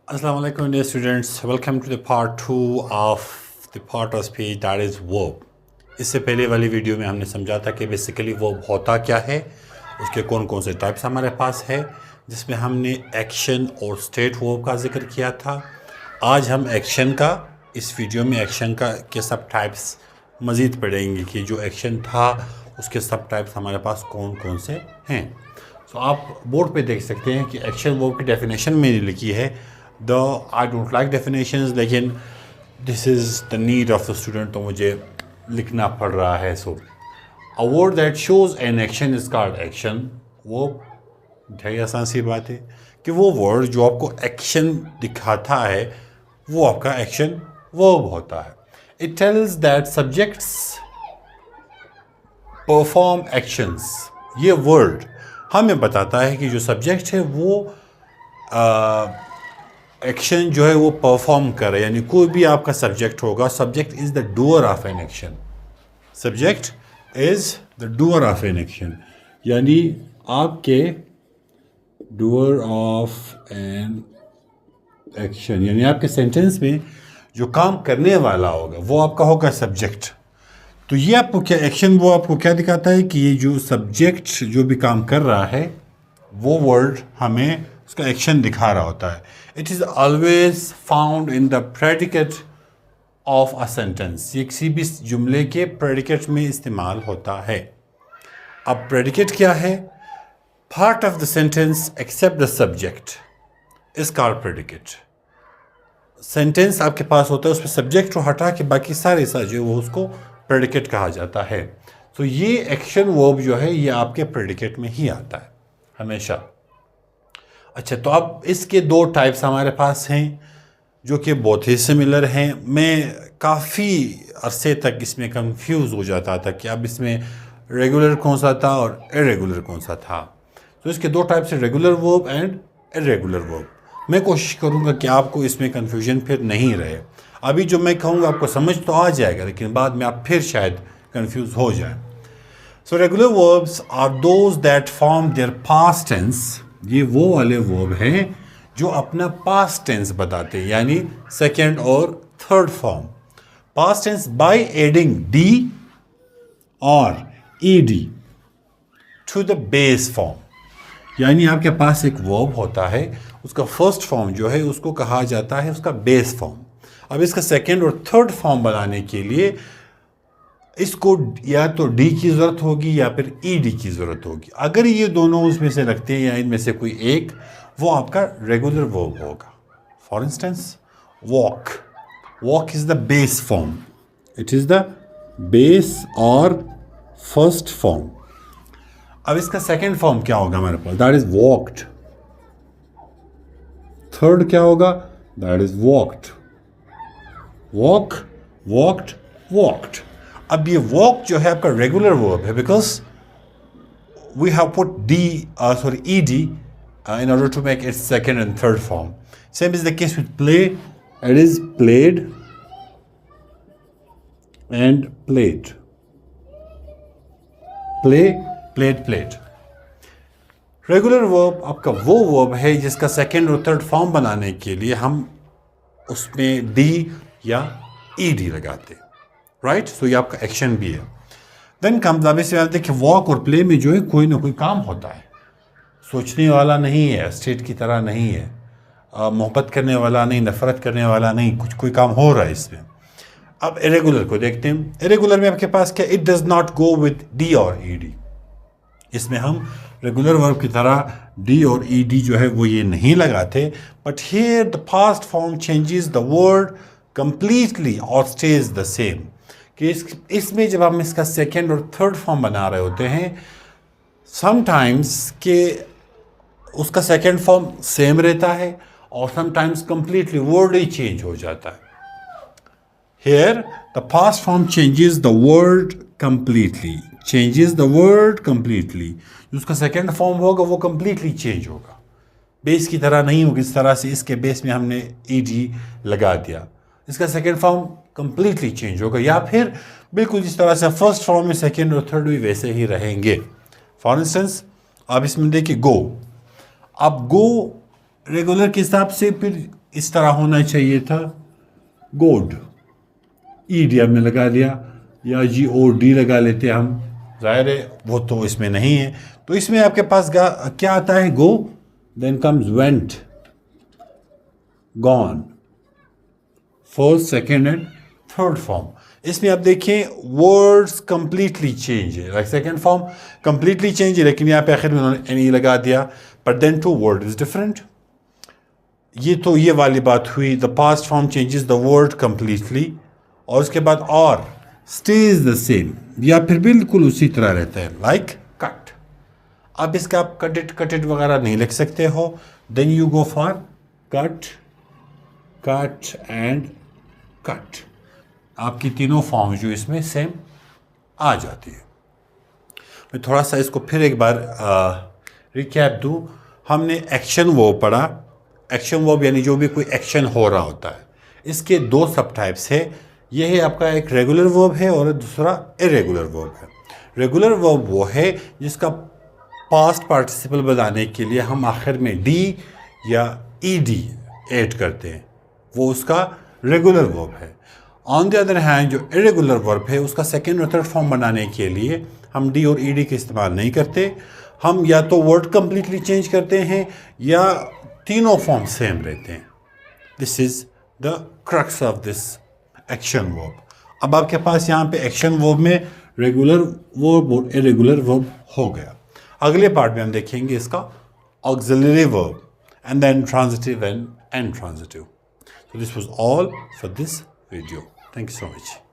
Assalamu alaikum dear students, welcome to the part 2 of the part of speech that is verb. इससे पहले वाली video में हमने समझा था कि बेसिकली verb होता क्या है, उसके कौन कौन से टाइप्स हमारे पास है, जिसमें हमने एक्शन और स्टेट वर्ब का जिक्र किया था। आज हम एक्शन का इस वीडियो में एक्शन का के सब टाइप्स मज़ीद पढ़ेंगे कि जो एक्शन था उसके सब टाइप्स हमारे पास कौन कौन से हैं। तो आप बोर्ड पे देख सकते हैं कि एक्शन वर्ब की डेफिनेशन मैंने लिखी है। आई डोंट लाइक डेफिनेशंस, लेकिन this is the need of the student, तो मुझे लिखना पड़ रहा है। So a word that shows an action is called action verb. ढेर आसान सी बात है कि वो वर्ड जो आपको एक्शन दिखाता है वो आपका एक्शन वर्ब होता है। It tells that subjects perform actions. ये वर्ड हमें बताता है कि जो सब्जेक्ट है वो एक्शन जो है वो परफॉर्म करे, यानी कोई भी आपका सब्जेक्ट होगा, subject is the doer of an action. Subject is the doer of an action, यानी आपके डूअर ऑफ एन एक्शन, यानी आपके सेंटेंस में जो काम करने वाला होगा वो आपका होगा सब्जेक्ट। तो ये आपको क्या एक्शन वो आपको क्या दिखाता है कि ये जो सब्जेक्ट जो भी काम कर रहा है वो वर्ड हमें उसका एक्शन दिखा रहा होता है। It is always found in the predicate of a sentence. ये किसी भी जुमले के प्रेडिकेट में इस्तेमाल होता है। अब प्रेडिकेट क्या है? Part of the sentence except the subject is called predicate. Sentence आपके पास होता है, उसमें सब्जेक्ट को हटा के बाकी सारे जो है वो उसको प्रेडिकेट कहा जाता है। तो ये एक्शन वर्ब जो है ये आपके प्रेडिकेट में ही आता है हमेशा। अच्छा, तो अब इसके दो टाइप्स हमारे पास हैं जो कि बहुत ही सिमिलर हैं। मैं काफ़ी अरसे तक इसमें कंफ्यूज हो जाता था कि अब इसमें रेगुलर कौन सा था और इरेगुलर कौन सा था। तो इसके दो टाइप्स हैं, regular verb and irregular verb. मैं कोशिश करूंगा कि आपको इसमें कन्फ्यूजन फिर नहीं रहे। अभी जो मैं कहूँगा आपको समझ तो आ जाएगा, लेकिन बाद में आप फिर शायद कन्फ्यूज हो जाए। So regular verbs are those that form their past tense. ये वो वाले वर्ब हैं जो अपना पास्ट टेंस बताते हैं, यानी सेकेंड और third form. Past tense by adding D और E D to the base form. यानी आपके पास एक वर्ब होता है, उसका फर्स्ट फॉर्म जो है उसको कहा जाता है उसका बेस फॉर्म। अब इसका सेकेंड और थर्ड फॉर्म बनाने के लिए इसको या तो डी की ज़रूरत होगी या फिर ईडी की ज़रूरत होगी। अगर ये दोनों उसमें से लगते हैं या इनमें से कोई एक, वो आपका रेगुलर वर्ब होगा। For instance walk, walk is the base form, it is the base और फर्स्ट फॉर्म। अब इसका सेकेंड फॉर्म क्या होगा हमारे पास? That is walked. थर्ड क्या होगा? That is walked. Walk, walked, walked. अब ये वॉक जो है आपका रेगुलर वर्ब है, because we have put E D in order to make its second and third form. Same is the case with play. It is played and played. Play, played, played. Regular verb आपका वो verb है जिसका second और third form बनाने के लिए हम उसमें डी या ईडी लगाते, राइट। सो ये आपका एक्शन भी है। देन कम्स, अब इसमें आते हैं कि वॉक और प्ले में जो है कोई ना कोई काम होता है, सोचने वाला नहीं है, स्टेट की तरह नहीं है, मोहब्बत करने वाला नहीं, नफरत करने वाला नहीं, कुछ कोई काम हो रहा है इसमें। अब इरेगुलर को देखते हैं। इरेगुलर में आपके पास क्या? It does not go with D और ईडी। इसमें हम रेगुलर वर्ब की तरह डी और ईडी जो है वो ये नहीं लगाते, but here the past form changes the word completely और स्टेज द सेम। कि इसमें जब हम इसका सेकेंड और थर्ड फॉर्म बना रहे होते हैं, समटाइम्स के उसका सेकेंड फॉर्म सेम रहता है और समटाइम्स कंप्लीटली वर्ड ही चेंज हो जाता है। Here the past form changes the word completely, changes the word completely. उसका सेकेंड फॉर्म होगा वो कंप्लीटली चेंज होगा, बेस की तरह नहीं होगी। इस तरह से इसके बेस में हमने ईडी लगा दिया, इसका सेकेंड फॉर्म कंप्लीटली चेंज होगा, या फिर बिल्कुल जिस तरह से फर्स्ट फॉर्म में सेकेंड और थर्ड भी वैसे ही रहेंगे। फॉर इंस्टेंस आप इसमें देखिए गो। अब गो रेगुलर के हिसाब से फिर इस तरह होना चाहिए था, गोड, ईडी हमने लगा लिया या GOD लगा लेते हम, जाहिर है वो तो इसमें नहीं है। तो इसमें आपके पास क्या आता है, go, then comes went, gone, first, second and third form. इसमें आप देखें वर्ड्स कंप्लीटली चेंज है, like second form completely change है, लेकिन यहाँ पे आखिर में उन्होंने एनी लगा दिया, but then to word is different. ये तो ये वाली बात हुई, the past form changes the word completely, और उसके बाद और स्टेज द सेम, या फिर बिल्कुल उसी तरह रहता है, लाइक कट। अब इसका आप कट वगैरह नहीं लिख सकते हो, then you go for cut, cut and cut. आपकी तीनों फॉर्म जो इसमें सेम आ जाती है। मैं थोड़ा सा इसको फिर एक बार रिकैप दूँ। हमने एक्शन वर्ब पढ़ा। एक्शन वर्ब यानी जो भी कोई एक्शन हो रहा होता है, इसके दो सब टाइप्स है। यह है आपका एक रेगुलर वर्ब है और दूसरा इरेगुलर वर्ब है। रेगुलर वर्ब वो है जिसका पास्ट पार्टिसिपल बताने के लिए हम आखिर में डी या ईडी ऐड करते हैं, वो उसका रेगुलर वर्ब है। ऑन द अदर हैंड जो इरेगुलर वर्ब है उसका सेकेंड और थर्ड फॉर्म बनाने के लिए हम डी और ईडी का इस्तेमाल नहीं करते। हम या तो वर्ड कंप्लीटली चेंज करते हैं या तीनों फॉर्म सेम रहते हैं। This is the crux of this action verb. अब आपके पास यहाँ पे एक्शन वर्ब में रेगुलर वर्ब और इरेगुलर वर्ब हो गया। अगले पार्ट में हम देखेंगे इसका auxiliary verb and then transitive and intransitive. So this was all for this video. Thank you so much.